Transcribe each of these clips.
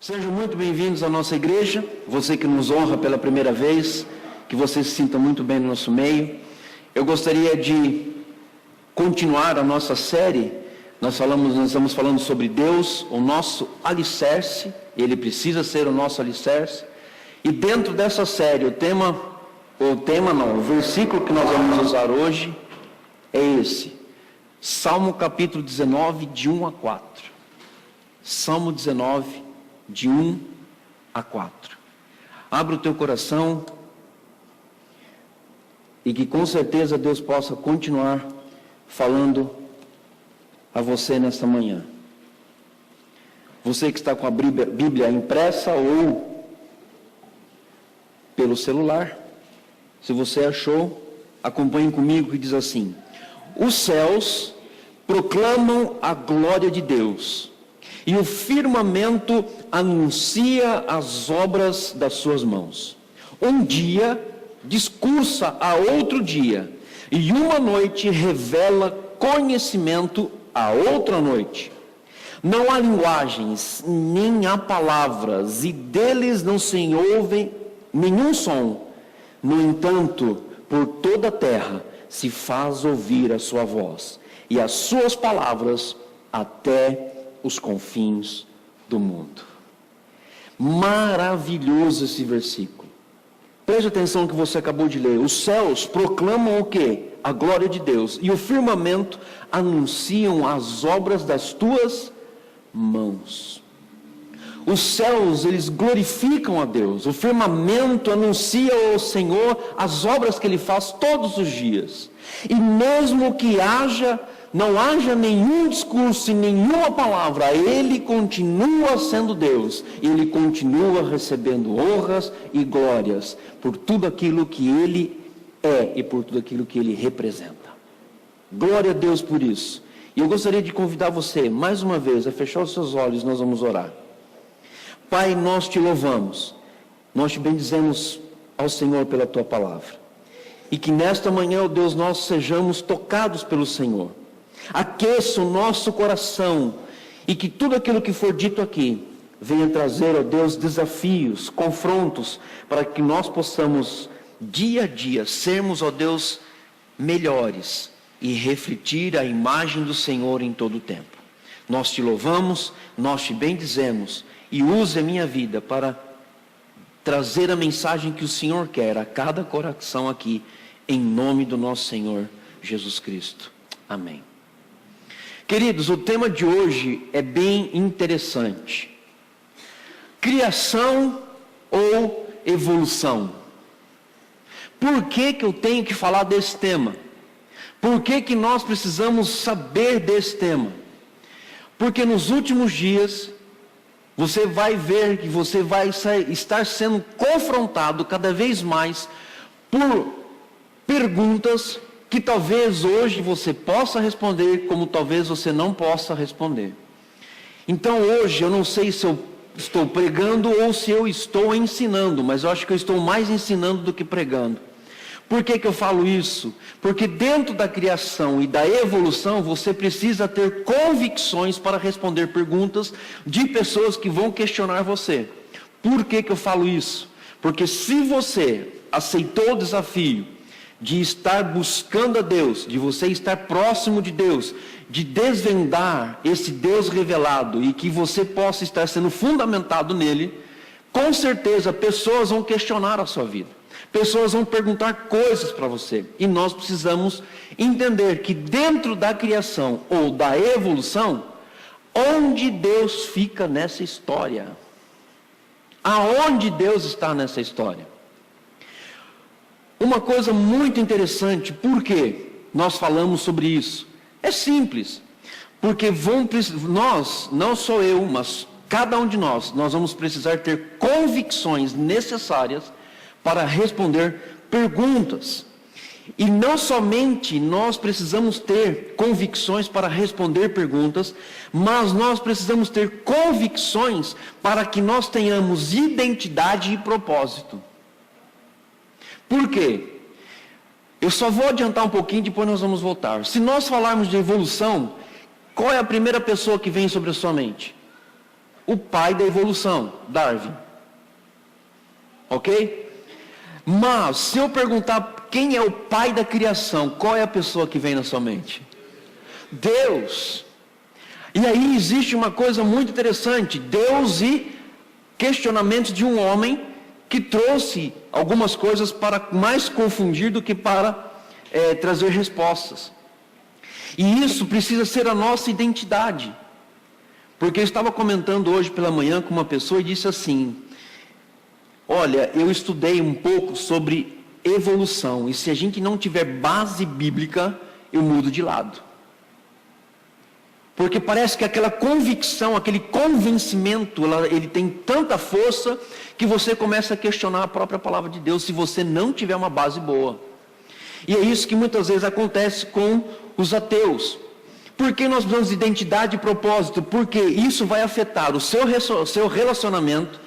Sejam muito bem-vindos à nossa igreja, você que nos honra pela primeira vez, que você se sinta muito bem no nosso meio. Eu gostaria de continuar a nossa série. Nós estamos falando sobre Deus, o nosso alicerce, ele precisa ser o nosso alicerce. E dentro dessa série, o versículo que nós vamos usar hoje é esse, Salmo capítulo 19, de 1 a 4. Salmo 19, de 1 a 4. Abra o teu coração e que com certeza Deus possa continuar falando a você nesta manhã. Você que está com a Bíblia impressa ou pelo celular, se você achou, acompanhe comigo, que diz assim: os céus proclamam a glória de Deus, e o firmamento anuncia as obras das suas mãos. Um dia discursa a outro dia, e uma noite revela conhecimento a outra noite. Não há linguagens, nem há palavras, e deles não se ouve nenhum som. No entanto, por toda a terra se faz ouvir a sua voz, e as suas palavras até os confins do mundo. Maravilhoso esse versículo. Preste atenção no que você acabou de ler. Os céus proclamam o quê? A glória de Deus. E o firmamento anunciam as obras das tuas mãos. Os céus, eles glorificam a Deus. O firmamento anuncia ao Senhor as obras que Ele faz todos os dias. E mesmo que não haja nenhum discurso e nenhuma palavra, Ele continua sendo Deus. Ele continua recebendo honras e glórias por tudo aquilo que Ele é e por tudo aquilo que Ele representa. Glória a Deus por isso. E eu gostaria de convidar você, mais uma vez, a fechar os seus olhos e nós vamos orar. Pai, nós te louvamos, nós te bendizemos ao Senhor pela tua palavra. E que nesta manhã, ó Deus, nós sejamos tocados pelo Senhor. Aqueça o nosso coração e que tudo aquilo que for dito aqui venha trazer, ó Deus, desafios, confrontos, para que nós possamos dia a dia sermos, ó Deus, melhores e refletir a imagem do Senhor em todo o tempo. Nós te louvamos, nós te bendizemos e use a minha vida para trazer a mensagem que o Senhor quer a cada coração aqui, em nome do nosso Senhor Jesus Cristo. Amém. Queridos, o tema de hoje é bem interessante. Criação ou evolução? Por que eu tenho que falar desse tema? Por que nós precisamos saber desse tema? Porque nos últimos dias, você vai ver que você vai estar sendo confrontado cada vez mais por perguntas que talvez hoje você possa responder, como talvez você não possa responder. Então hoje eu não sei se eu estou pregando ou se eu estou ensinando, mas eu acho que eu estou mais ensinando do que pregando. Por que eu falo isso? Porque dentro da criação e da evolução, você precisa ter convicções para responder perguntas de pessoas que vão questionar você. Por que eu falo isso? Porque se você aceitou o desafio de estar buscando a Deus, de você estar próximo de Deus, de desvendar esse Deus revelado e que você possa estar sendo fundamentado nele, com certeza pessoas vão questionar a sua vida. Pessoas vão perguntar coisas para você. E nós precisamos entender que dentro da criação ou da evolução, onde Deus fica nessa história? Aonde Deus está nessa história? Uma coisa muito interessante, por que nós falamos sobre isso? É simples. Porque nós, não só eu, mas cada um de nós vamos precisar ter convicções necessárias para responder perguntas. E não somente nós precisamos ter convicções para responder perguntas, mas nós precisamos ter convicções para que nós tenhamos identidade e propósito. Por quê? Eu só vou adiantar um pouquinho, depois nós vamos voltar. Se nós falarmos de evolução, qual é a primeira pessoa que vem sobre a sua mente? o pai da evolução, Darwin. Ok? Mas, se eu perguntar quem é o pai da criação, qual é a pessoa que vem na sua mente? Deus. E aí existe uma coisa muito interessante, Deus e questionamentos de um homem que trouxe algumas coisas para mais confundir do que para trazer respostas. E isso precisa ser a nossa identidade. Porque eu estava comentando hoje pela manhã com uma pessoa e disse assim: olha, eu estudei um pouco sobre evolução, e se a gente não tiver base bíblica, eu mudo de lado. Porque parece que aquela convicção, aquele convencimento, ele tem tanta força que você começa a questionar a própria palavra de Deus se você não tiver uma base boa. E é isso que muitas vezes acontece com os ateus. Por que nós precisamos de identidade e propósito? Porque isso vai afetar o seu relacionamento,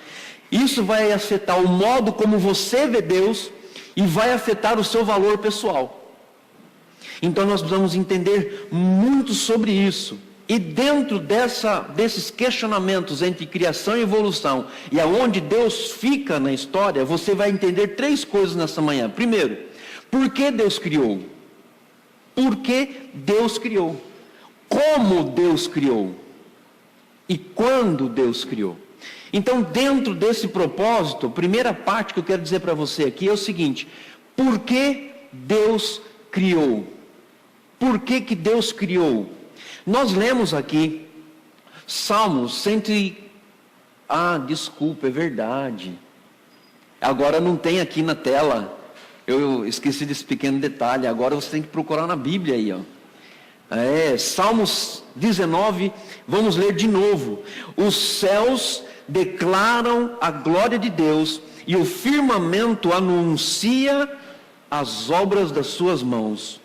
isso vai afetar o modo como você vê Deus e vai afetar o seu valor pessoal. Então nós precisamos entender muito sobre isso. E dentro desses questionamentos entre criação e evolução, e aonde Deus fica na história, você vai entender 3 coisas nessa manhã. Primeiro, por que Deus criou? Por que Deus criou? Como Deus criou? E quando Deus criou? Então, dentro desse propósito, a primeira parte que eu quero dizer para você aqui é o seguinte: por que Deus criou? Por que Deus criou? Nós lemos aqui Salmos 100. Desculpa, é verdade. Agora não tem aqui na tela. Eu esqueci desse pequeno detalhe. Agora você tem que procurar na Bíblia aí, ó. Salmos 19, vamos ler de novo. Os céus declaram a glória de Deus, e o firmamento anuncia as obras das suas mãos.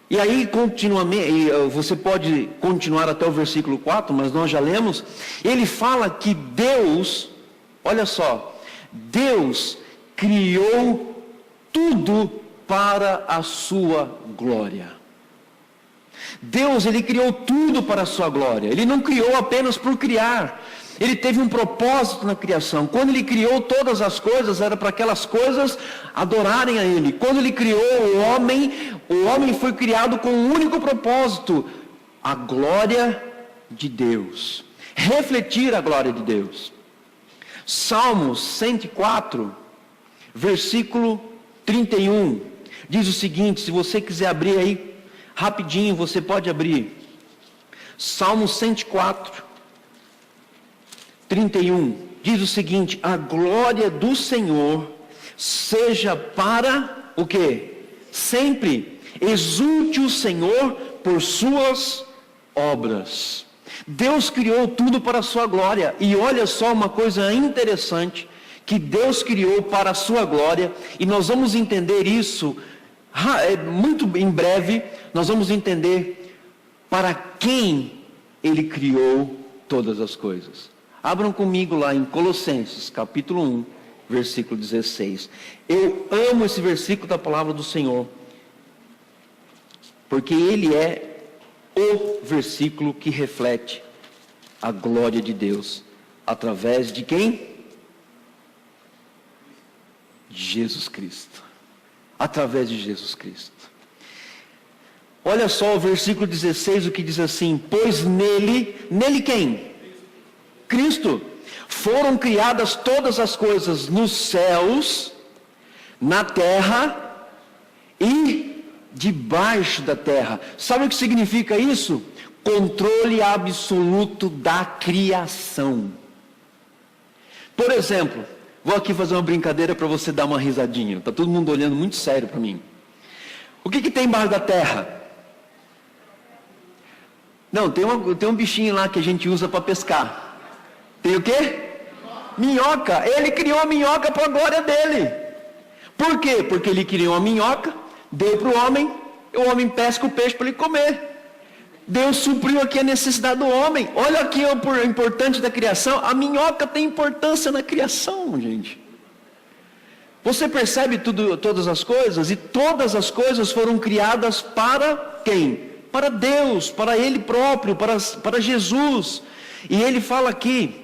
E aí, você pode continuar até o versículo 4, mas nós já lemos. Ele fala que Deus, olha só, Deus criou tudo para a sua glória. Deus, Ele criou tudo para a sua glória. Ele não criou apenas por criar. Ele teve um propósito na criação. Quando Ele criou todas as coisas, era para aquelas coisas adorarem a Ele. Quando Ele criou o homem foi criado com um único propósito: a glória de Deus. Refletir a glória de Deus. Salmos 104, versículo 31, diz o seguinte, se você quiser abrir aí, rapidinho, você pode abrir. Salmos 104, 31, diz o seguinte: a glória do Senhor seja para o quê? Sempre. Exulte o Senhor por suas obras. Deus criou tudo para a sua glória. E olha só uma coisa interessante, que Deus criou para a sua glória, e nós vamos entender isso muito em breve. Nós vamos entender para quem Ele criou todas as coisas. Abram comigo lá em Colossenses, capítulo 1, versículo 16. Eu amo esse versículo da palavra do Senhor, porque ele é o versículo que reflete a glória de Deus, através de quem? Jesus Cristo. Através de Jesus Cristo. Olha só o versículo 16, o que diz assim: pois nele quem? Cristo. Foram criadas todas as coisas nos céus, na terra e debaixo da terra. Sabe o que significa isso? Controle absoluto da criação. Por exemplo, vou aqui fazer uma brincadeira para você dar uma risadinha. Está todo mundo olhando muito sério para mim. O que tem embaixo da terra? Não, tem um bichinho lá que a gente usa para pescar. Tem o quê? Minhoca. Ele criou a minhoca para a glória dele. Por quê? Porque ele criou a minhoca, deu para o homem pesca o peixe para ele comer. Deus supriu aqui a necessidade do homem. Olha aqui o importante da criação. A minhoca tem importância na criação, gente. Você percebe todas as coisas? E todas as coisas foram criadas para quem? Para Deus, para Ele próprio, para Jesus. E ele fala aqui,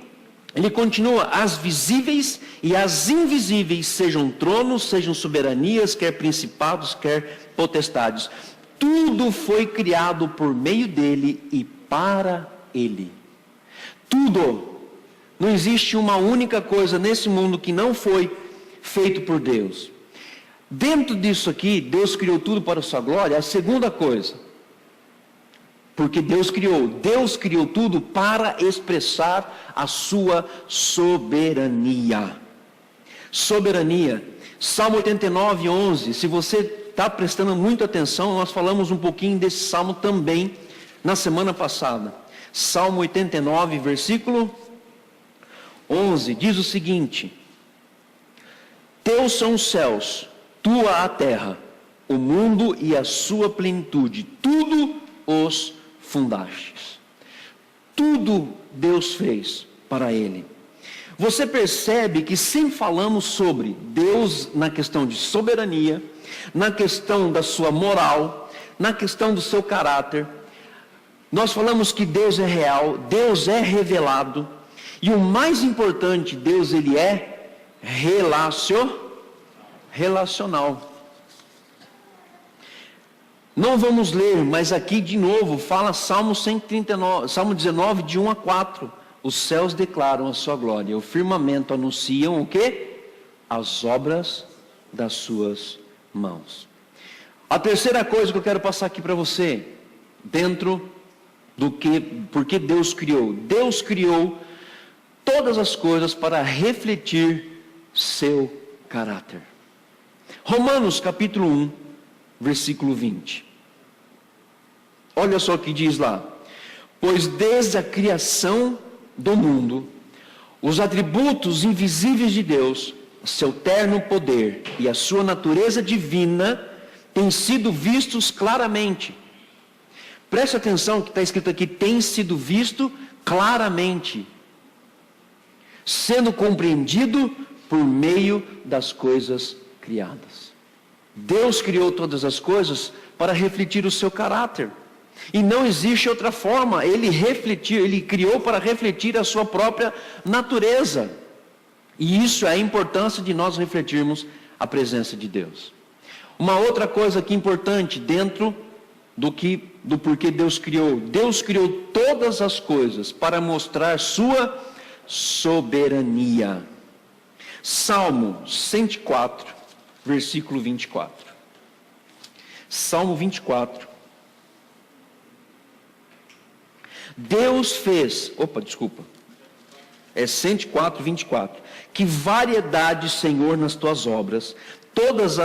ele continua: as visíveis e as invisíveis, sejam tronos, sejam soberanias, quer principados, quer potestades. Tudo foi criado por meio dele e para ele. Tudo. Não existe uma única coisa nesse mundo que não foi feito por Deus. Dentro disso aqui, Deus criou tudo para a sua glória. A segunda coisa, porque Deus criou tudo para expressar a sua soberania. Soberania. Salmo 89, 11. Se você está prestando muita atenção, nós falamos um pouquinho desse salmo também na semana passada. Salmo 89, versículo 11, diz o seguinte: teus são os céus, tua a terra, o mundo e a sua plenitude, tudo os fundastes. Tudo Deus fez para ele. Você percebe que sempre falamos sobre Deus na questão de soberania, na questão da sua moral, na questão do seu caráter. Nós falamos que Deus é real, Deus é revelado, e o mais importante, Deus ele é relacional. Não vamos ler, mas aqui de novo fala Salmo 139, Salmo 19, de 1 a 4. Os céus declaram a sua glória, o firmamento anunciam o quê? As obras das suas mãos. A terceira coisa que eu quero passar aqui para você, dentro do que, porque Deus criou todas as coisas para refletir seu caráter. Romanos capítulo 1, versículo 20. Olha só o que diz lá: pois desde a criação do mundo, os atributos invisíveis de Deus, seu terno poder e a sua natureza divina, têm sido vistos claramente. Preste atenção que está escrito aqui: tem sido visto claramente, sendo compreendido por meio das coisas criadas. Deus criou todas as coisas para refletir o seu caráter. E não existe outra forma. Ele criou para refletir a sua própria natureza. E isso é a importância de nós refletirmos a presença de Deus. Uma outra coisa aqui importante dentro do porquê Deus criou. Deus criou todas as coisas para mostrar sua soberania. Salmo 104, versículo 24. Salmo 24. Deus fez, 104, 24. Que variedade, Senhor, nas tuas obras, todas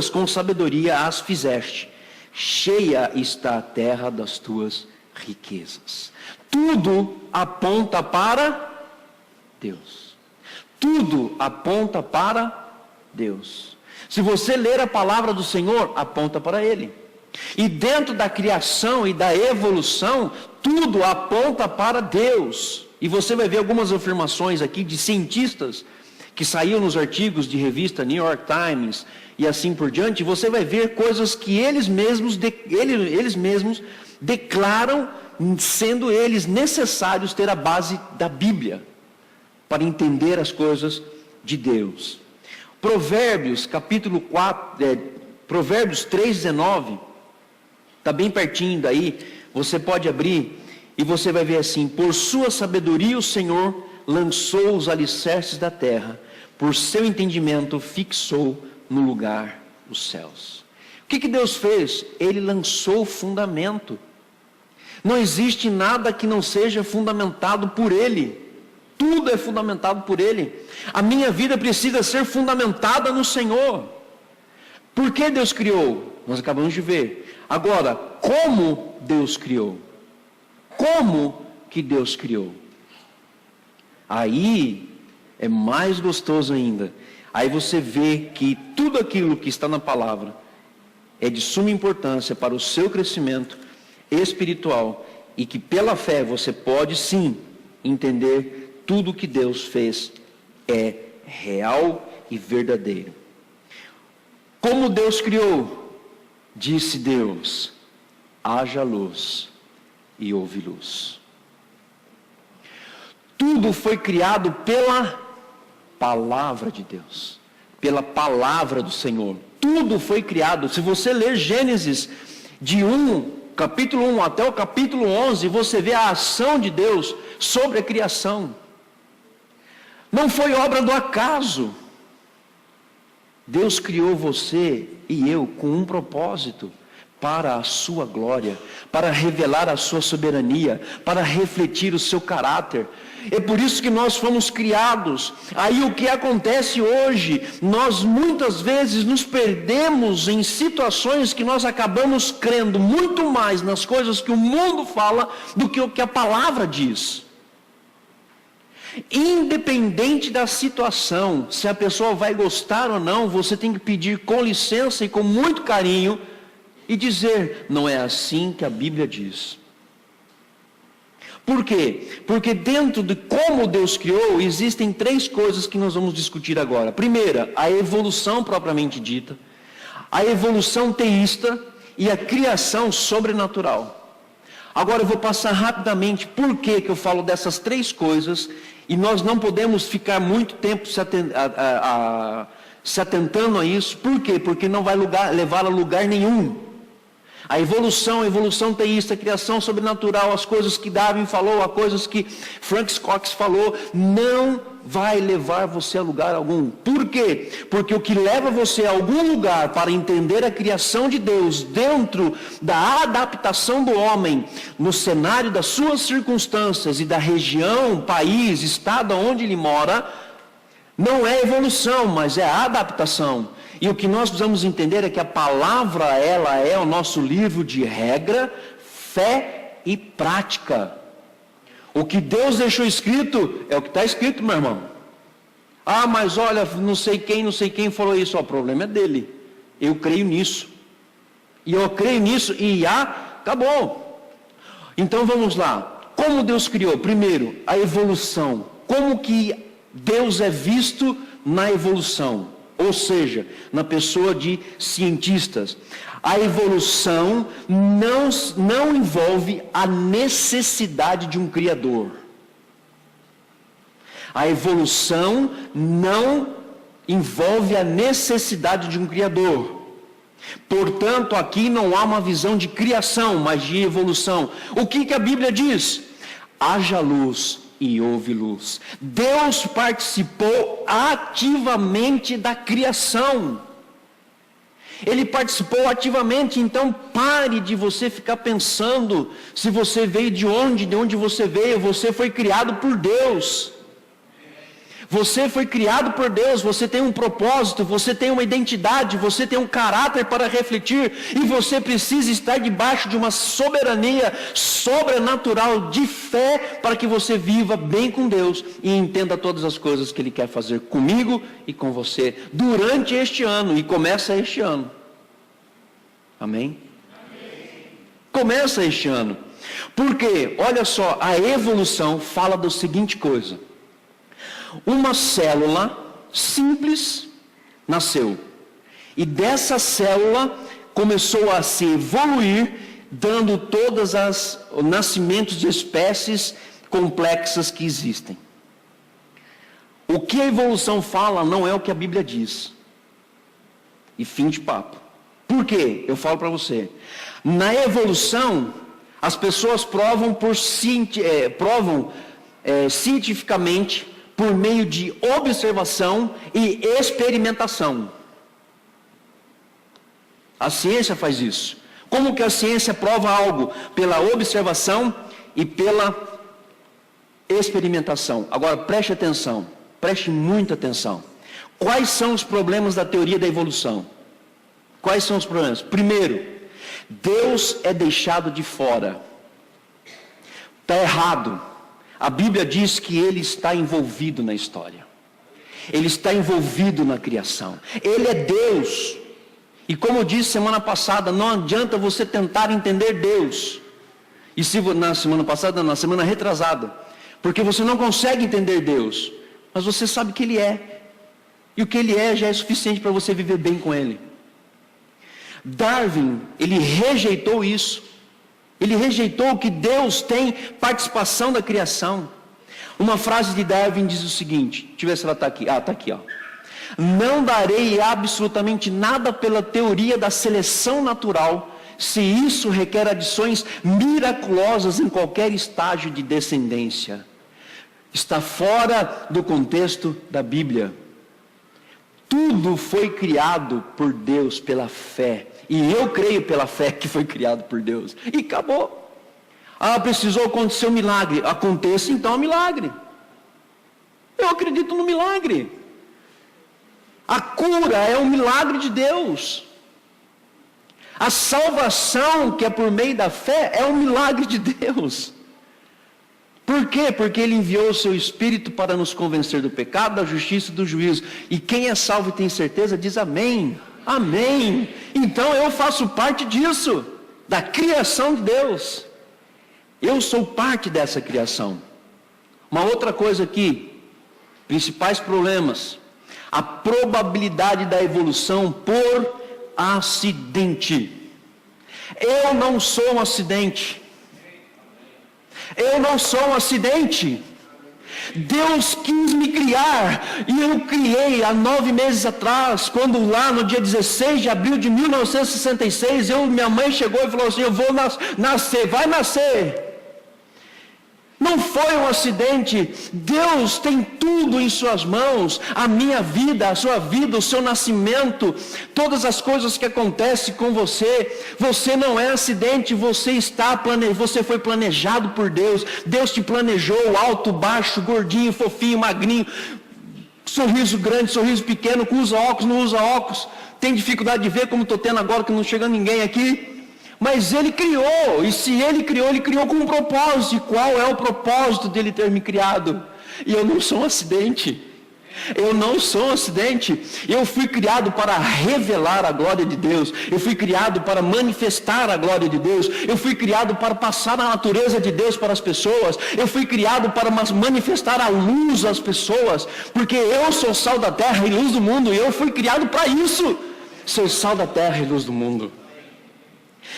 com sabedoria as fizeste. Cheia está a terra das tuas riquezas. Tudo aponta para Deus. Tudo aponta para Deus. Se você ler a palavra do Senhor, aponta para Ele. E dentro da criação e da evolução, tudo aponta para Deus. E você vai ver algumas afirmações aqui de cientistas que saíram nos artigos de revista New York Times e assim por diante. Você vai ver coisas que eles mesmos declaram, sendo eles necessários ter a base da Bíblia para entender as coisas de Deus. Provérbios, capítulo 4, Provérbios 3:19, está bem pertinho daí, você pode abrir e você vai ver assim: por sua sabedoria o Senhor lançou os alicerces da terra, por seu entendimento fixou no lugar os céus. O que Deus fez? Ele lançou o fundamento. Não existe nada que não seja fundamentado por Ele. Tudo é fundamentado por Ele. A minha vida precisa ser fundamentada no Senhor. Por que Deus criou? Nós acabamos de ver. Agora, como Deus criou? Como que Deus criou? Aí é mais gostoso ainda. Aí você vê que tudo aquilo que está na palavra é de suma importância para o seu crescimento espiritual e que pela fé você pode sim entender tudo que Deus fez é real e verdadeiro. Como Deus criou? Disse Deus: haja luz e houve luz. tudo foi criado pela palavra de Deus, pela palavra do Senhor. Tudo foi criado. Se você ler Gênesis capítulo 1 até o capítulo 11, você vê a ação de Deus sobre a criação. Não foi obra do acaso. Deus criou você e eu com um propósito, para a sua glória, para revelar a sua soberania, para refletir o seu caráter. É por isso que nós fomos criados. Aí o que acontece hoje, nós muitas vezes nos perdemos em situações que nós acabamos crendo muito mais nas coisas que o mundo fala do que o que a palavra diz. Independente da situação, se a pessoa vai gostar ou não, você tem que pedir com licença e com muito carinho e dizer: não é assim que a Bíblia diz. Por quê? Porque dentro de como Deus criou, existem 3 coisas que nós vamos discutir agora. Primeira, a evolução propriamente dita, a evolução teísta e a criação sobrenatural. Agora eu vou passar rapidamente por que eu falo dessas 3 coisas, e nós não podemos ficar muito tempo se atentando a isso. Por quê? Porque não vai levar a lugar nenhum. A evolução teísta, a criação sobrenatural, as coisas que Darwin falou, as coisas que Francis Cox falou, não vai levar você a lugar algum. Por quê? Porque o que leva você a algum lugar para entender a criação de Deus dentro da adaptação do homem no cenário das suas circunstâncias e da região, país, estado onde ele mora, não é evolução, mas é a adaptação. E o que nós precisamos entender é que a palavra, ela é o nosso livro de regra, fé e prática. O que Deus deixou escrito é o que está escrito, meu irmão. Ah, mas olha, não sei quem falou isso. O problema é dele. Eu creio nisso. E eu creio nisso e acabou. Então vamos lá. Como Deus criou? Primeiro, a evolução. Como que Deus é visto na evolução? Ou seja, na pessoa de cientistas. A evolução não envolve a necessidade de um Criador. A evolução não envolve a necessidade de um Criador. Portanto, aqui não há uma visão de criação, mas de evolução. O que a Bíblia diz? Haja luz e houve luz. Deus participou ativamente da criação. Ele participou ativamente. Então pare de você ficar pensando se você veio de onde você veio. Você foi criado por Deus. Você foi criado por Deus, você tem um propósito, você tem uma identidade, você tem um caráter para refletir, e você precisa estar debaixo de uma soberania sobrenatural de fé, para que você viva bem com Deus e entenda todas as coisas que Ele quer fazer comigo e com você, durante este ano, e começa este ano. Amém? Começa este ano, porque, olha só, a evolução fala da seguinte coisa: uma célula simples nasceu, e dessa célula começou a se evoluir, dando todas os nascimentos de espécies complexas que existem. O que a evolução fala não é o que a Bíblia diz. E fim de papo. Por quê? Eu falo para você. Na evolução, as pessoas provam cientificamente, por meio de observação e experimentação. A ciência faz isso. Como que a ciência prova algo? Pela observação e pela experimentação. Agora preste atenção, preste muita atenção. Quais são os problemas da teoria da evolução? Quais são os problemas? Primeiro, Deus é deixado de fora. Está errado. A Bíblia diz que Ele está envolvido na história. Ele está envolvido na criação. Ele é Deus. E como eu disse semana passada, não adianta você tentar entender Deus. E na semana retrasada. Porque você não consegue entender Deus. Mas você sabe que Ele é. E o que Ele é já é suficiente para você viver bem com Ele. Darwin, ele rejeitou isso. Ele rejeitou que Deus tem participação da criação. Uma frase de Darwin diz o seguinte, deixa eu ver se ela está aqui. Ah, está aqui, ó. Não darei absolutamente nada pela teoria da seleção natural, se isso requer adições miraculosas em qualquer estágio de descendência. Está fora do contexto da Bíblia. Tudo foi criado por Deus pela fé. E eu creio pela fé que foi criado por Deus. E acabou. Ah, precisou acontecer um milagre. Aconteça então um milagre. Eu acredito no milagre. A cura é um milagre de Deus. A salvação, que é por meio da fé, é um milagre de Deus. Por quê? Porque Ele enviou o seu Espírito para nos convencer do pecado, da justiça e do juízo. E quem é salvo e tem certeza, diz amém. Amém. Então eu faço parte disso, da criação de Deus. Eu sou parte dessa criação. Uma outra coisa aqui, principais problemas. A probabilidade da evolução por acidente. Eu não sou um acidente. Eu não sou um acidente. Deus quis me criar, e eu criei há 9 meses atrás, quando lá no dia 16 de abril de 1966, minha mãe chegou e falou assim, eu vou nascer, vai nascer. Não foi um acidente. Deus tem tudo em suas mãos, a minha vida, a sua vida, o seu nascimento, todas as coisas que acontecem com você. Você não é acidente, você foi planejado por Deus. Deus te planejou, alto, baixo, gordinho, fofinho, magrinho, sorriso grande, sorriso pequeno, usa óculos, não usa óculos, tem dificuldade de ver como estou tendo agora que não chega ninguém aqui. Mas Ele criou, e se Ele criou com um propósito. E qual é o propósito dEle ter me criado? E eu não sou um acidente. Eu não sou um acidente. Eu fui criado para revelar a glória de Deus. Eu fui criado para manifestar a glória de Deus. Eu fui criado para passar a natureza de Deus para as pessoas. Eu fui criado para manifestar a luz às pessoas. Porque eu sou sal da terra e luz do mundo. E eu fui criado para isso. Ser sal da terra e luz do mundo.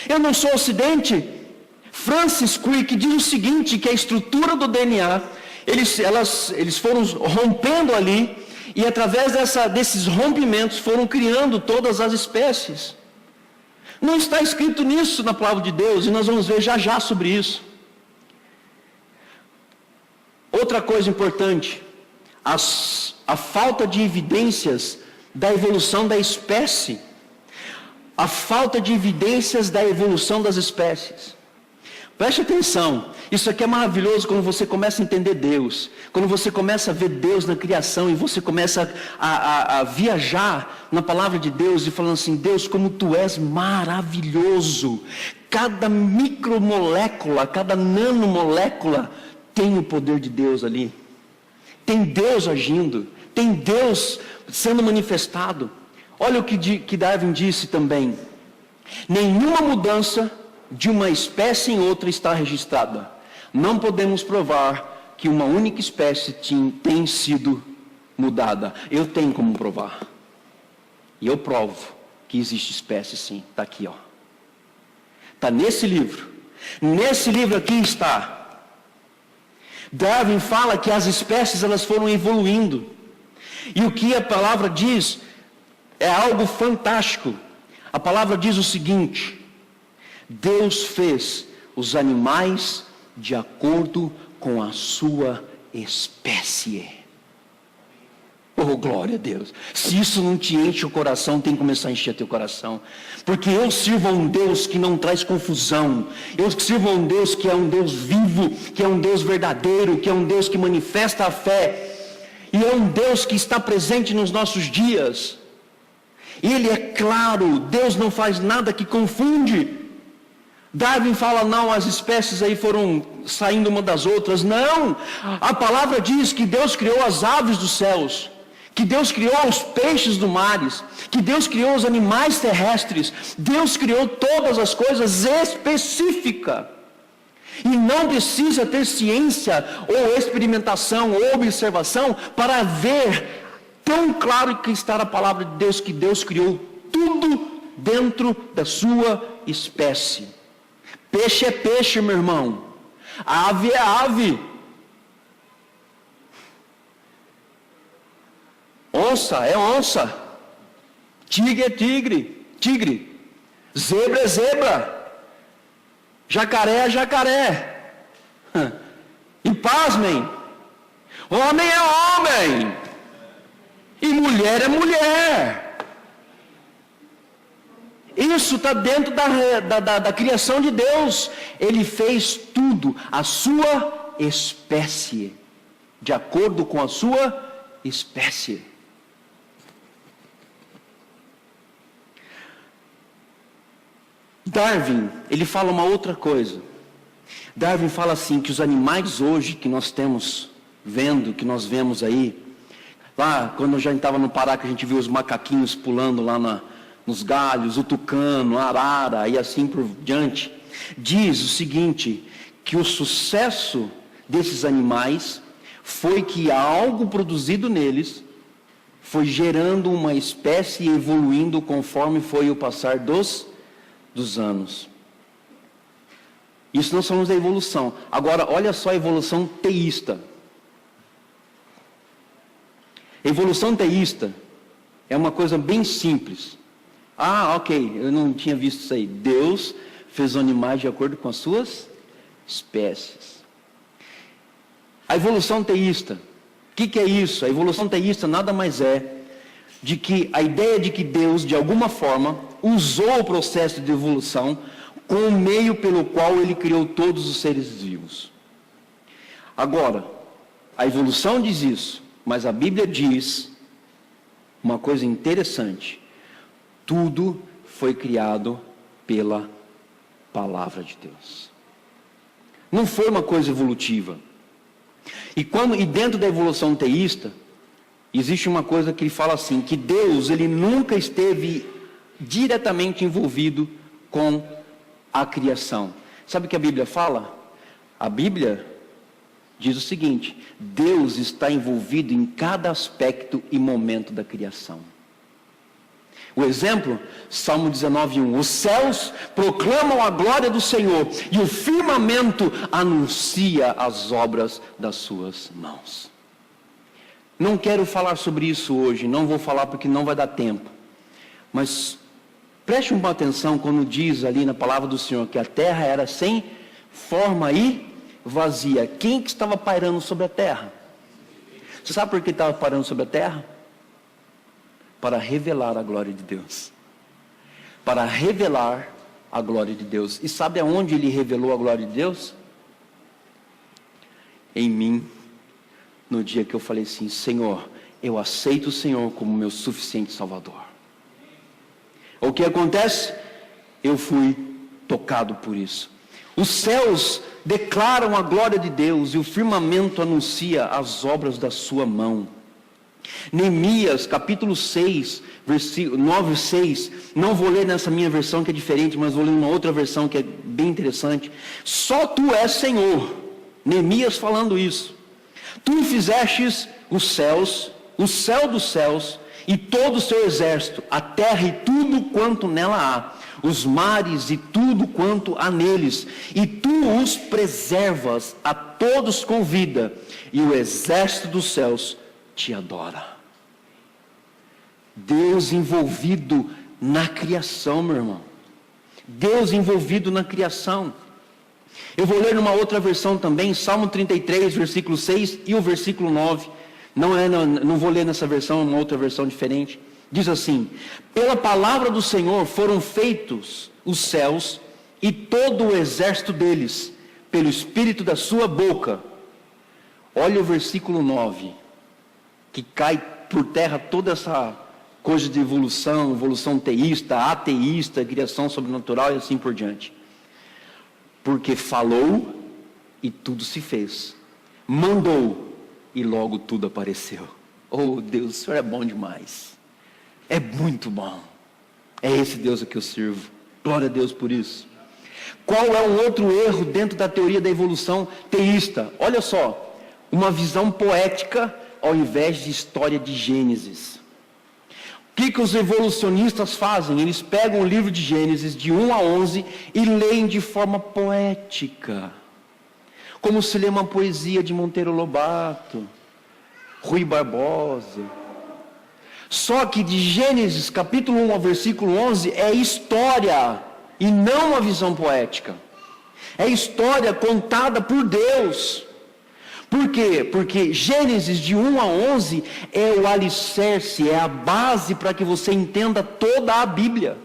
Eu não sou acidente. Francis Crick diz o seguinte, que a estrutura do DNA, eles foram rompendo ali, e através desses rompimentos foram criando todas as espécies. Não está escrito nisso na palavra de Deus, e nós vamos ver já já sobre isso. Outra coisa importante, a falta de evidências da evolução da espécie. A falta de evidências da evolução das espécies. Preste atenção, isso aqui é maravilhoso quando você começa a entender Deus. Quando você começa a ver Deus na criação e você começa a viajar na palavra de Deus e falando assim, Deus, como Tu és maravilhoso. Cada micromolécula, cada nanomolécula tem o poder de Deus ali. Tem Deus agindo, tem Deus sendo manifestado. Olha o que Darwin disse também. Nenhuma mudança de uma espécie em outra está registrada. Não podemos provar que uma única espécie tem sido mudada. Eu tenho como provar. E eu provo que existe espécie sim. Está aqui, ó. Está nesse livro. Nesse livro aqui está. Darwin fala que as espécies elas foram evoluindo. E o que a palavra diz é algo fantástico. A palavra diz o seguinte: Deus fez os animais de acordo com a sua espécie. Oh, glória a Deus. Se isso não te enche o coração, tem que começar a encher teu coração. Porque eu sirvo a um Deus que não traz confusão. Eu sirvo a um Deus que é um Deus vivo, que é um Deus verdadeiro, que é um Deus que manifesta a fé. E é um Deus que está presente nos nossos dias. Ele é claro, Deus não faz nada que confunde. Darwin fala, não, as espécies aí foram saindo uma das outras. Não, a palavra diz que Deus criou as aves dos céus, que Deus criou os peixes do mares, que Deus criou os animais terrestres. Deus criou todas as coisas específicas. E não precisa ter ciência, ou experimentação, ou observação, para ver tão claro que está a palavra de Deus, que Deus criou tudo dentro da sua espécie. Peixe é peixe, meu irmão. Ave é ave. Onça é onça. Tigre é tigre. Zebra é zebra. Jacaré é jacaré. E pasmem, homem é homem. E mulher é mulher. Isso está dentro da criação de Deus. Ele fez tudo, a sua espécie, de acordo com a sua espécie. Darwin, ele fala uma outra coisa. Darwin fala assim, que os animais hoje que nós temos vendo, que nós vemos aí, lá quando eu já estava no Pará, que a gente viu os macaquinhos pulando lá nos galhos, o tucano, a arara e assim por diante, diz o seguinte, que o sucesso desses animais foi que algo produzido neles foi gerando uma espécie e evoluindo conforme foi o passar dos anos. Isso nós falamos da evolução. Agora, olha só a evolução teísta. A evolução teísta é uma coisa bem simples. Ok, eu não tinha visto isso aí. Deus fez os animais de acordo com as suas espécies. A evolução teísta, o que é isso? A evolução teísta nada mais é de que a ideia de que Deus, de alguma forma, usou o processo de evolução como o meio pelo qual Ele criou todos os seres vivos. Agora, a evolução diz isso, mas a Bíblia diz uma coisa interessante. Tudo foi criado pela palavra de Deus. Não foi uma coisa evolutiva. E dentro da evolução teísta, existe uma coisa que ele fala assim, que Deus, ele nunca esteve diretamente envolvido com a criação. Sabe o que a Bíblia fala? A Bíblia diz o seguinte, Deus está envolvido em cada aspecto e momento da criação. O exemplo, Salmo 19:1, os céus proclamam a glória do Senhor e o firmamento anuncia as obras das suas mãos. Não quero falar sobre isso hoje, não vou falar porque não vai dar tempo. Mas preste uma atenção quando diz ali na palavra do Senhor que a terra era sem forma e vazia. Quem que estava pairando sobre a terra? Você sabe por que estava pairando sobre a terra? Para revelar a glória de Deus. Para revelar a glória de Deus. E sabe aonde ele revelou a glória de Deus? Em mim. No dia que eu falei assim, Senhor, eu aceito o Senhor como meu suficiente Salvador. O que acontece? Eu fui tocado por isso. Os céus declaram a glória de Deus e o firmamento anuncia as obras da sua mão. Neemias, capítulo 6, versículo 9, 6. Não vou ler nessa minha versão que é diferente, mas vou ler uma outra versão que é bem interessante. Só tu és Senhor. Neemias falando isso. Tu fizestes os céus, o céu dos céus e todo o seu exército, a terra e tudo quanto nela há, os mares e tudo quanto há neles, e tu os preservas, a todos com vida, e o exército dos céus te adora. Deus envolvido na criação, meu irmão. Deus envolvido na criação. Eu vou ler numa outra versão também, Salmo 33, versículo 6 e o versículo 9. Não vou ler nessa versão, uma outra versão diferente. Diz assim: pela palavra do Senhor foram feitos os céus e todo o exército deles, pelo espírito da sua boca. Olha o versículo 9, que cai por terra toda essa coisa de evolução teísta, ateísta, criação sobrenatural e assim por diante. Porque falou e tudo se fez. Mandou e logo tudo apareceu. Oh Deus, o Senhor é bom demais. É muito bom. É esse Deus a que eu sirvo. Glória a Deus por isso. Qual é um outro erro dentro da teoria da evolução teísta? Olha só, uma visão poética ao invés de história de Gênesis. O que os evolucionistas fazem? Eles pegam o livro de Gênesis de 1 a 11 e leem de forma poética. Como se lê uma poesia de Monteiro Lobato, Rui Barbosa. Só que de Gênesis capítulo 1 ao versículo 11 é história e não uma visão poética. É história contada por Deus. Por quê? Porque Gênesis de 1 a 11 é o alicerce, é a base para que você entenda toda a Bíblia.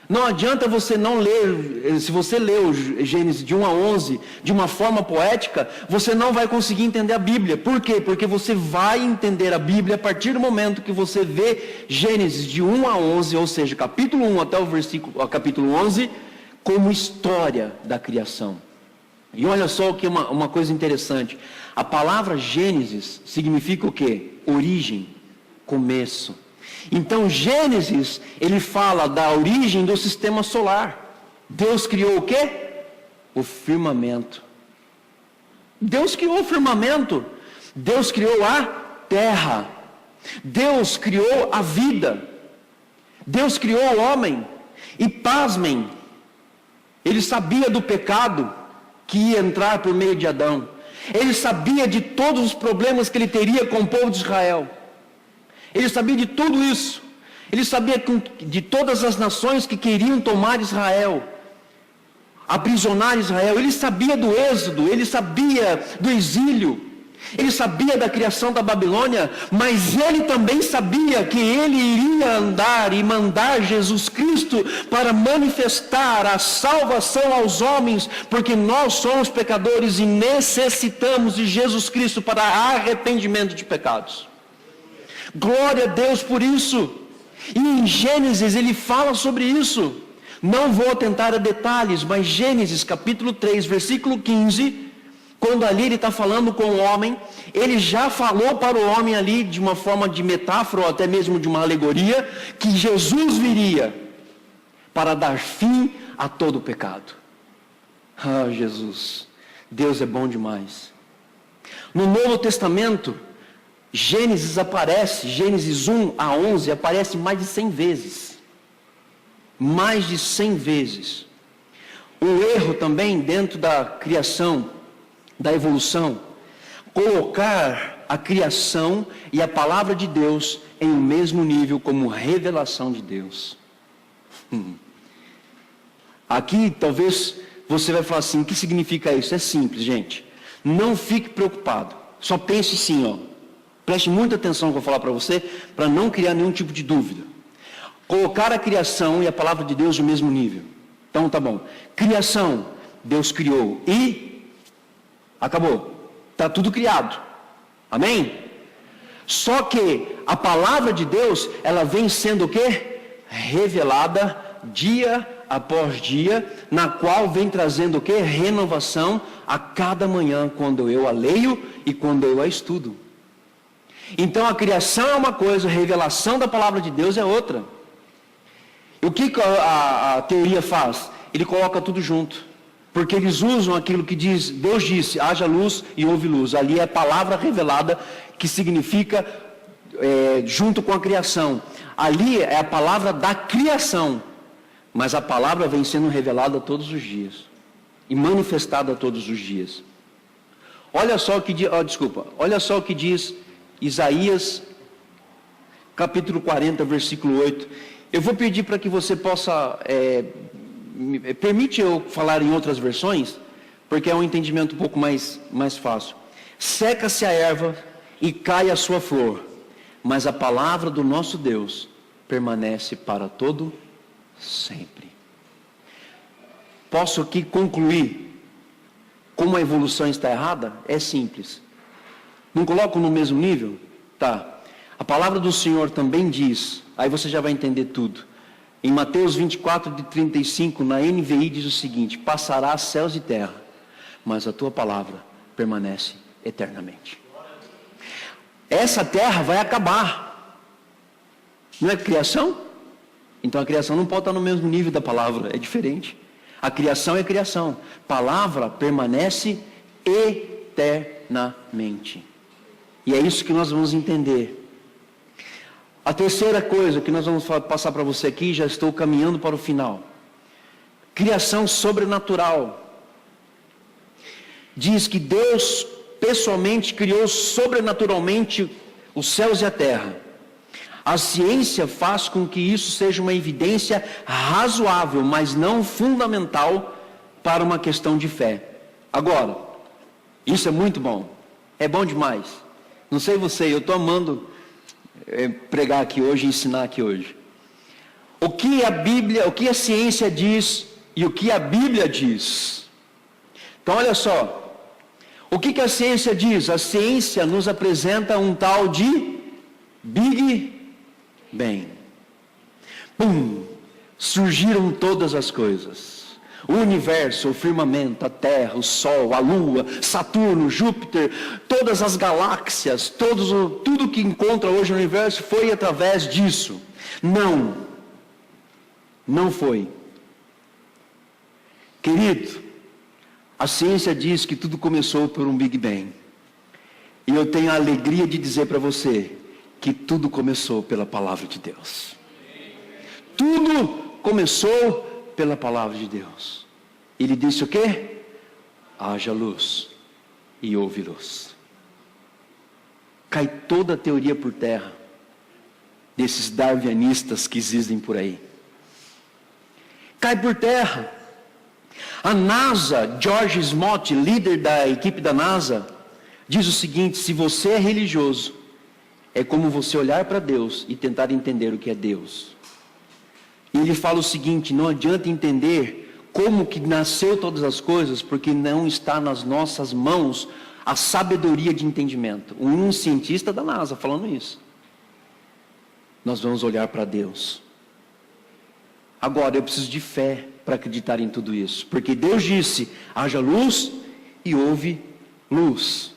Não adianta você não ler, se você ler o Gênesis de 1 a 11 de uma forma poética, você não vai conseguir entender a Bíblia. Por quê? Porque você vai entender a Bíblia a partir do momento que você vê Gênesis de 1 a 11, ou seja, capítulo 1 até o capítulo 11, como história da criação. E olha só o que uma coisa interessante. A palavra Gênesis significa o quê? Origem, começo. Então Gênesis, ele fala da origem do sistema solar. Deus criou o quê? O firmamento. Deus criou o firmamento. Deus criou a terra. Deus criou a vida. Deus criou o homem. E pasmem, ele sabia do pecado que ia entrar por meio de Adão. Ele sabia de todos os problemas que ele teria com o povo de Israel. Ele sabia de tudo isso. Ele sabia de todas as nações que queriam tomar Israel, aprisionar Israel. Ele sabia do êxodo, ele sabia do exílio, ele sabia da criação da Babilônia, mas ele também sabia que ele iria andar e mandar Jesus Cristo para manifestar a salvação aos homens, porque nós somos pecadores e necessitamos de Jesus Cristo para arrependimento de pecados. Glória a Deus por isso. E em Gênesis ele fala sobre isso. Não vou atentar a detalhes, mas Gênesis capítulo 3, versículo 15, quando ali ele está falando com o homem, ele já falou para o homem ali de uma forma de metáfora, ou até mesmo de uma alegoria, que Jesus viria para dar fim a todo o pecado. Ah, Jesus, Deus é bom demais. No Novo Testamento, Gênesis aparece, Gênesis 1 a 11, aparece mais de 100 vezes. Mais de 100 vezes. O erro também dentro da criação, da evolução, colocar a criação e a palavra de Deus em um mesmo nível como revelação de Deus. Aqui talvez você vai falar assim, o que significa isso? É simples, gente. Não fique preocupado. Só pense assim, ó. Preste muita atenção no que eu vou falar para você, para não criar nenhum tipo de dúvida. Colocar a criação e a palavra de Deus no mesmo nível. Então tá bom. Criação, Deus criou e acabou. Está tudo criado. Amém? Só que a palavra de Deus, ela vem sendo o quê? Revelada dia após dia, na qual vem trazendo o quê? Renovação a cada manhã, quando eu a leio e quando eu a estudo. Então a criação é uma coisa, a revelação da palavra de Deus é outra. E o que a teoria faz? Ele coloca tudo junto. Porque eles usam aquilo que diz, Deus disse, haja luz e houve luz. Ali é a palavra revelada, que significa junto com a criação. Ali é a palavra da criação. Mas a palavra vem sendo revelada todos os dias. E manifestada todos os dias. Olha só o que diz, olha só o que diz Isaías, capítulo 40, versículo 8. Eu vou pedir para que você possa, permite eu falar em outras versões, porque é um entendimento um pouco mais fácil. Seca-se a erva e cai a sua flor, mas a palavra do nosso Deus permanece para todo sempre. Posso aqui concluir como a evolução está errada? É simples. Não coloco no mesmo nível? Tá. A palavra do Senhor também diz, aí você já vai entender tudo. Em Mateus 24, de 35, na NVI diz o seguinte: passará céus e terra, mas a tua palavra permanece eternamente. Essa terra vai acabar. Não é criação? Então a criação não pode estar no mesmo nível da palavra, é diferente. A criação é criação. Palavra permanece eternamente. E é isso que nós vamos entender. A terceira coisa que nós vamos passar para você aqui, já estou caminhando para o final. Criação sobrenatural. Diz que Deus pessoalmente criou sobrenaturalmente os céus e a terra. A ciência faz com que isso seja uma evidência razoável, mas não fundamental para uma questão de fé. Agora, isso é muito bom. É bom demais. Não sei você, eu estou amando pregar aqui hoje, ensinar aqui hoje. O que a Bíblia, o que a ciência diz e o que a Bíblia diz. Então olha só, o que a ciência diz? A ciência nos apresenta um tal de Big Bang. Pum! Surgiram todas as coisas. O universo, o firmamento, a Terra, o Sol, a Lua, Saturno, Júpiter, todas as galáxias, tudo que encontra hoje no universo foi através disso. Não foi. Querido, a ciência diz que tudo começou por um Big Bang. E eu tenho a alegria de dizer para você que tudo começou pela palavra de Deus. Tudo começou pela palavra de Deus. Ele disse o quê? Haja luz e houve luz. Cai toda a teoria por terra desses darwinistas que existem por aí. Cai por terra. A NASA, George Smoot, líder da equipe da NASA, diz o seguinte: se você é religioso, é como você olhar para Deus e tentar entender o que é Deus. E ele fala o seguinte: não adianta entender como que nasceu todas as coisas, porque não está nas nossas mãos a sabedoria de entendimento. Um cientista da NASA falando isso. Nós vamos olhar para Deus. Agora, eu preciso de fé para acreditar em tudo isso, porque Deus disse: haja luz e houve luz.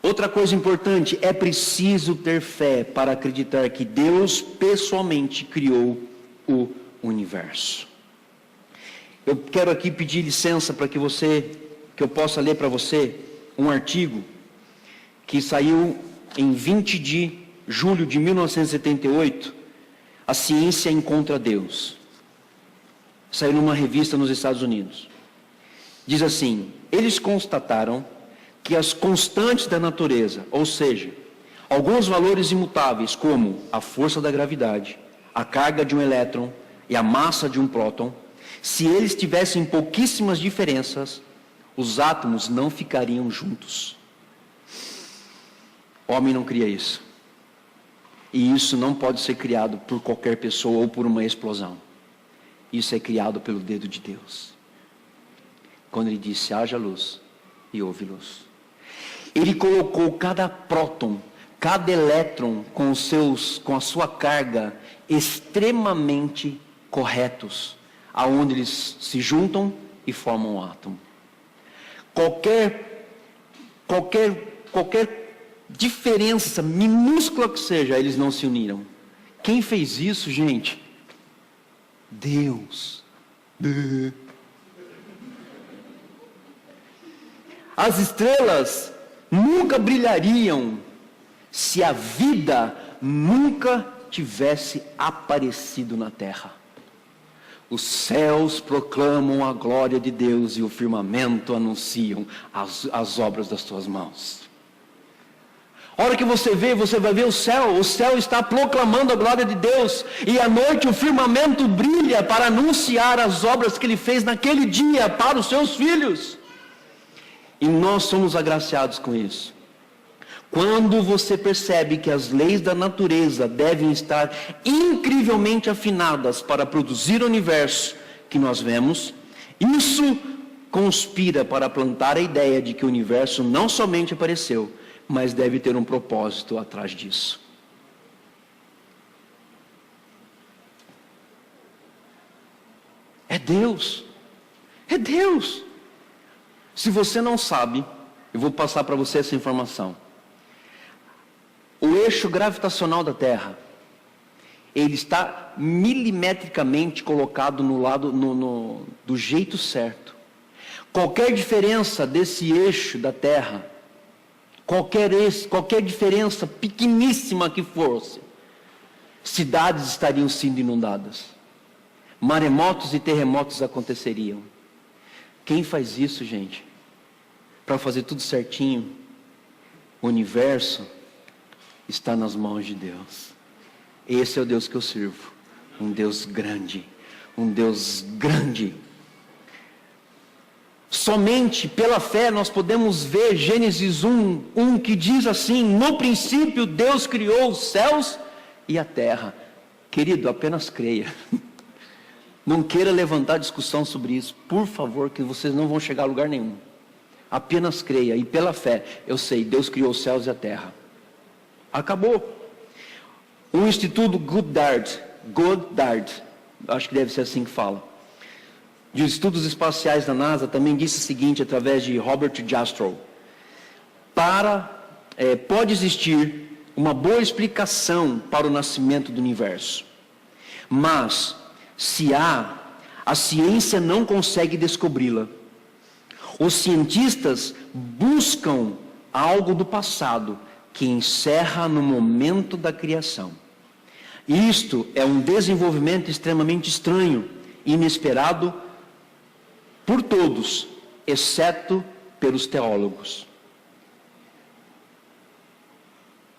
Outra coisa importante, é preciso ter fé para acreditar que Deus pessoalmente criou o universo. Eu quero aqui pedir licença para que eu possa ler para você um artigo que saiu em 20 de julho de 1978, A Ciência Encontra Deus. Saiu numa revista nos Estados Unidos. Diz assim: eles constataram que as constantes da natureza, ou seja, alguns valores imutáveis como a força da gravidade, a carga de um elétron e a massa de um próton, se eles tivessem pouquíssimas diferenças, os átomos não ficariam juntos. O homem não cria isso. E isso não pode ser criado por qualquer pessoa ou por uma explosão. Isso é criado pelo dedo de Deus. Quando ele disse: haja luz e houve luz. Ele colocou cada próton, cada elétron com a sua carga extremamente corretos, aonde eles se juntam e formam um átomo. Qualquer diferença minúscula que seja, eles não se uniram. Quem fez isso, gente? Deus. As estrelas nunca brilhariam se a vida nunca tivesse aparecido na terra. Os céus proclamam a glória de Deus e o firmamento anunciam as obras das tuas mãos. A hora que você vai ver o céu está proclamando a glória de Deus, e à noite o firmamento brilha para anunciar as obras que Ele fez naquele dia para os seus filhos. E nós somos agraciados com isso. Quando você percebe que as leis da natureza devem estar incrivelmente afinadas para produzir o universo que nós vemos, isso conspira para plantar a ideia de que o universo não somente apareceu, mas deve ter um propósito atrás disso. É Deus. É Deus. Se você não sabe, eu vou passar para você essa informação. O eixo gravitacional da Terra, ele está milimetricamente colocado no lado, do jeito certo. Qualquer diferença desse eixo da Terra, qualquer diferença pequeníssima que fosse, cidades estariam sendo inundadas, maremotos e terremotos aconteceriam. Quem faz isso, gente? Para fazer tudo certinho, o universo está nas mãos de Deus. Esse é o Deus que eu sirvo. Um Deus grande. Um Deus grande. Somente pela fé nós podemos ver Gênesis 1 que diz assim: no princípio Deus criou os céus e a terra. Querido, apenas creia. Não queira levantar discussão sobre isso, por favor, que vocês não vão chegar a lugar nenhum. Apenas creia, e pela fé, eu sei, Deus criou os céus e a terra. Acabou. O Instituto Goddard, acho que deve ser assim que fala, de estudos espaciais da NASA, também disse o seguinte, através de Robert Jastrow: pode existir uma boa explicação para o nascimento do universo, mas se a ciência não consegue descobri-la. Os cientistas buscam algo do passado que encerra no momento da criação. Isto é um desenvolvimento extremamente estranho, inesperado por todos, exceto pelos teólogos.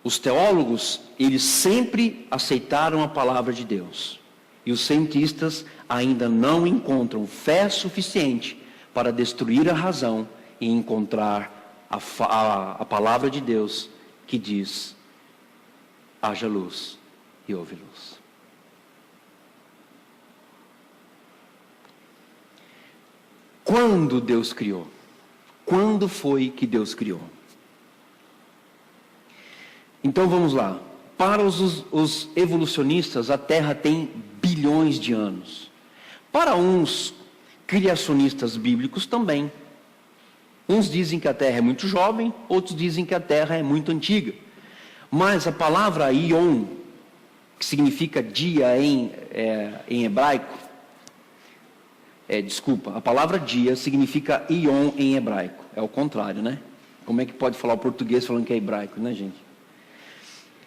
Os teólogos, eles sempre aceitaram a palavra de Deus. E os cientistas ainda não encontram fé suficiente para destruir a razão e encontrar a palavra de Deus que diz: haja luz e houve luz. Quando Deus criou? Quando foi que Deus criou? Então vamos lá. Para os evolucionistas, a Terra tem bilhões de anos. Para uns criacionistas bíblicos também. Uns dizem que a Terra é muito jovem, outros dizem que a Terra é muito antiga. Mas a palavra Ion, que significa dia em hebraico, a palavra dia significa Ion em hebraico. É o contrário, né? Como é que pode falar o português falando que é hebraico, né, gente?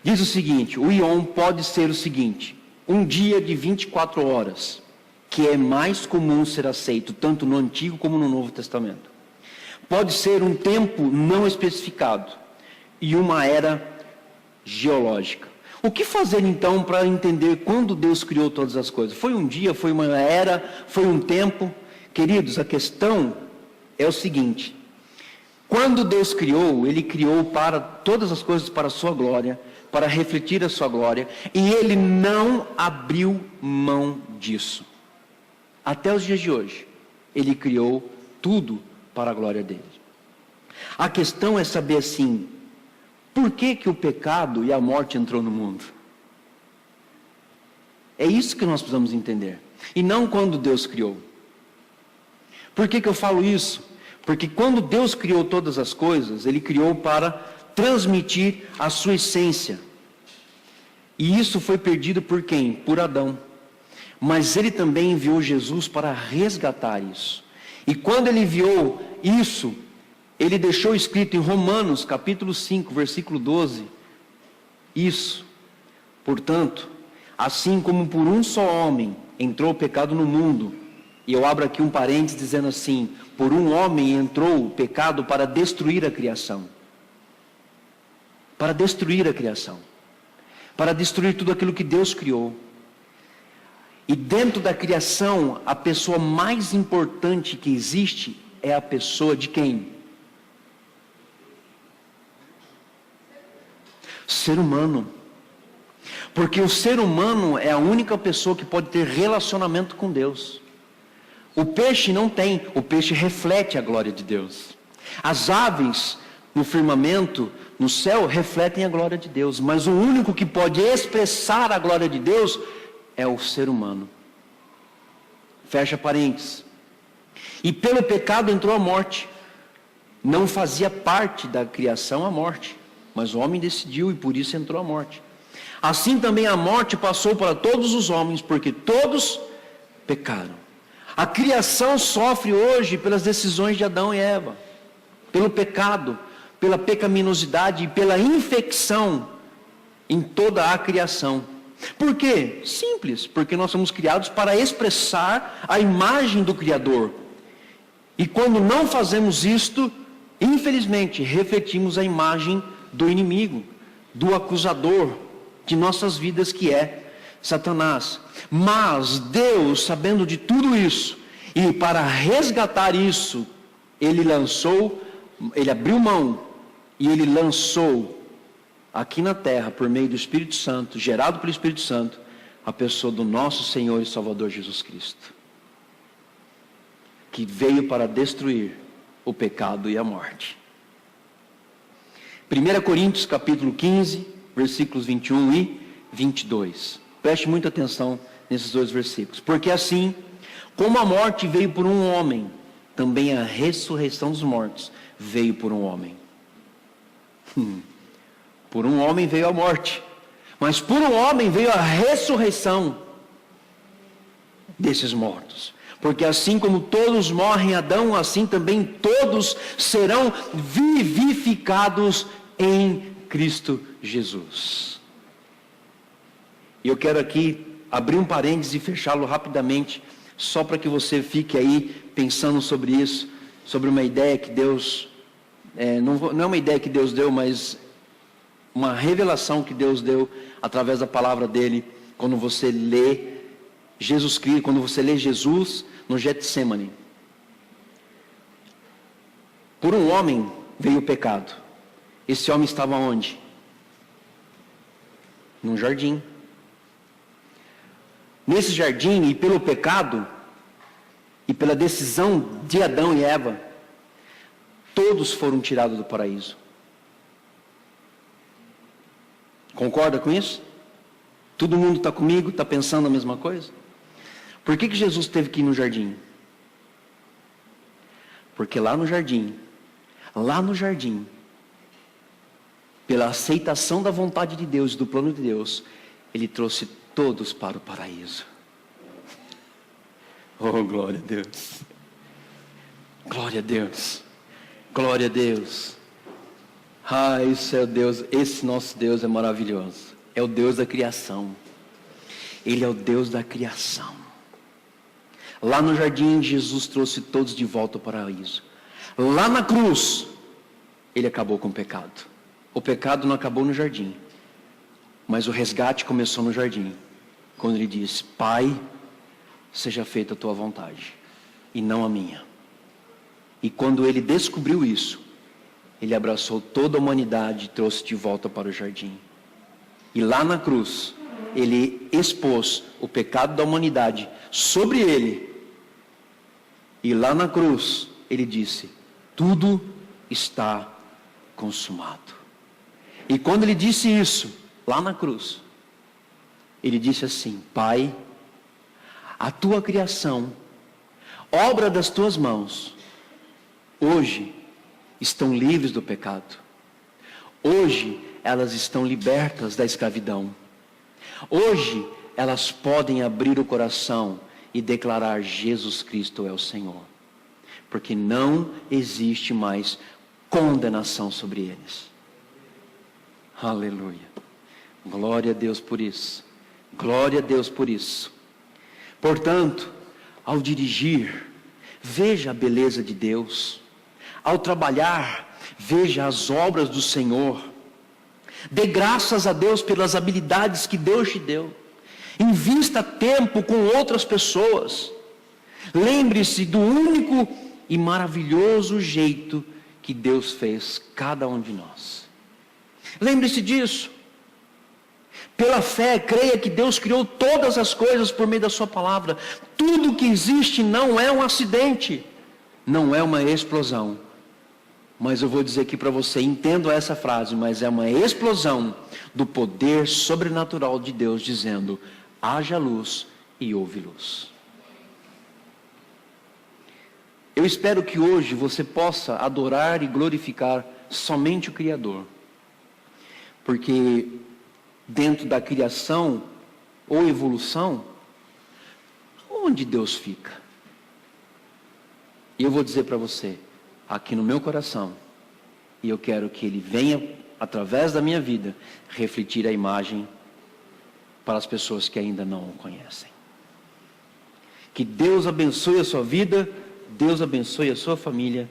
Diz o seguinte: o Ion pode ser o seguinte: um dia de 24 horas, que é mais comum ser aceito tanto no Antigo como no Novo Testamento. Pode ser um tempo não especificado e uma era geológica. O que fazer então para entender quando Deus criou todas as coisas? Foi um dia, foi uma era, foi um tempo? Queridos, a questão é o seguinte: quando Deus criou, Ele criou para todas as coisas para a sua glória, para refletir a sua glória, e Ele não abriu mão disso. Até os dias de hoje, Ele criou tudo para a glória dele. A questão é saber assim: por que o pecado e a morte entrou no mundo? É isso que nós precisamos entender. E não quando Deus criou. Por que eu falo isso? Porque quando Deus criou todas as coisas, Ele criou para transmitir a sua essência. E isso foi perdido por quem? Por Adão. Mas Ele também enviou Jesus para resgatar isso. E quando Ele enviou isso, Ele deixou escrito em Romanos, capítulo 5, versículo 12, isso: portanto, assim como por um só homem entrou o pecado no mundo, e eu abro aqui um parênteses dizendo assim: por um homem entrou o pecado para destruir a criação. Para destruir a criação. Para destruir tudo aquilo que Deus criou. E dentro da criação, a pessoa mais importante que existe é a pessoa de quem? Ser humano. Porque o ser humano é a única pessoa que pode ter relacionamento com Deus. O peixe não tem, o peixe reflete a glória de Deus. As aves no firmamento, no céu, refletem a glória de Deus. Mas o único que pode expressar a glória de Deus é o ser humano. Fecha parênteses. E pelo pecado entrou a morte. Não fazia parte da criação a morte, mas o homem decidiu e por isso entrou a morte. Assim também a morte passou para todos os homens, porque todos pecaram. A criação sofre hoje pelas decisões de Adão e Eva, pelo pecado, pela pecaminosidade e pela infecção em toda a criação. Por quê? Simples, porque nós somos criados para expressar a imagem do Criador. E quando não fazemos isto, infelizmente, refletimos a imagem do inimigo, do acusador de nossas vidas, que é Satanás. Mas Deus, sabendo de tudo isso, e para resgatar isso, Ele abriu mão, e Ele lançou aqui na terra, por meio do Espírito Santo, gerado pelo Espírito Santo, a pessoa do nosso Senhor e Salvador Jesus Cristo, que veio para destruir o pecado e a morte. 1 Coríntios capítulo 15, versículos 21 e 22. Preste muita atenção nesses dois versículos. Porque assim, como a morte veio por um homem, também a ressurreição dos mortos veio por um homem. Por um homem veio a morte, mas por um homem veio a ressurreição desses mortos. Porque assim como todos morrem em Adão, assim também todos serão vivificados em Cristo Jesus. E eu quero aqui abrir um parênteses e fechá-lo rapidamente, só para que você fique aí pensando sobre isso, sobre uma ideia que Deus, não é uma ideia que Deus deu, mas uma revelação que Deus deu através da palavra dele, quando você lê Jesus Cristo, quando você lê Jesus no Getsemane. Por um homem veio o pecado. Esse homem estava onde? Num jardim. Nesse jardim, e pelo pecado, e pela decisão de Adão e Eva, todos foram tirados do paraíso. Concorda com isso? Todo mundo está comigo? Está pensando a mesma coisa? Por que Jesus teve que ir no jardim? Porque lá no jardim, pela aceitação da vontade de Deus e do plano de Deus, Ele trouxe todos para o paraíso. Oh, glória a Deus! Glória a Deus! Glória a Deus! Ah, isso é o Deus, esse nosso Deus é maravilhoso. É o Deus da criação. Ele é o Deus da criação. Lá no jardim, Jesus trouxe todos de volta ao paraíso. Lá na cruz, Ele acabou com o pecado. O pecado não acabou no jardim, mas o resgate começou no jardim, quando Ele disse: Pai, seja feita a tua vontade, e não a minha. E quando Ele descobriu isso, Ele abraçou toda a humanidade e trouxe de volta para o jardim. E lá na cruz, Ele expôs o pecado da humanidade sobre Ele. E lá na cruz, Ele disse: tudo está consumado. E quando Ele disse isso, lá na cruz, Ele disse assim: Pai, a tua criação, obra das tuas mãos, hoje estão livres do pecado. Hoje elas estão libertas da escravidão. Hoje elas podem abrir o coração e declarar: Jesus Cristo é o Senhor. Porque não existe mais condenação sobre eles. Aleluia. Glória a Deus por isso. Glória a Deus por isso. Portanto, ao dirigir, veja a beleza de Deus. Ao trabalhar, veja as obras do Senhor. Dê graças a Deus pelas habilidades que Deus te deu. Invista tempo com outras pessoas. Lembre-se do único e maravilhoso jeito que Deus fez cada um de nós. Lembre-se disso. Pela fé, creia que Deus criou todas as coisas por meio da sua palavra. Tudo que existe não é um acidente, não é uma explosão. Mas eu vou dizer aqui para você, entenda essa frase, mas é uma explosão do poder sobrenatural de Deus dizendo: haja luz e houve luz. Eu espero que hoje você possa adorar e glorificar somente o Criador. Porque dentro da criação ou evolução, onde Deus fica? E eu vou dizer para você, aqui no meu coração, e eu quero que Ele venha, através da minha vida, refletir a imagem para as pessoas que ainda não o conhecem. Que Deus abençoe a sua vida, Deus abençoe a sua família,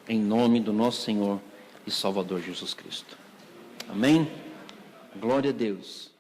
em nome do nosso Senhor e Salvador Jesus Cristo. Amém? Glória a Deus.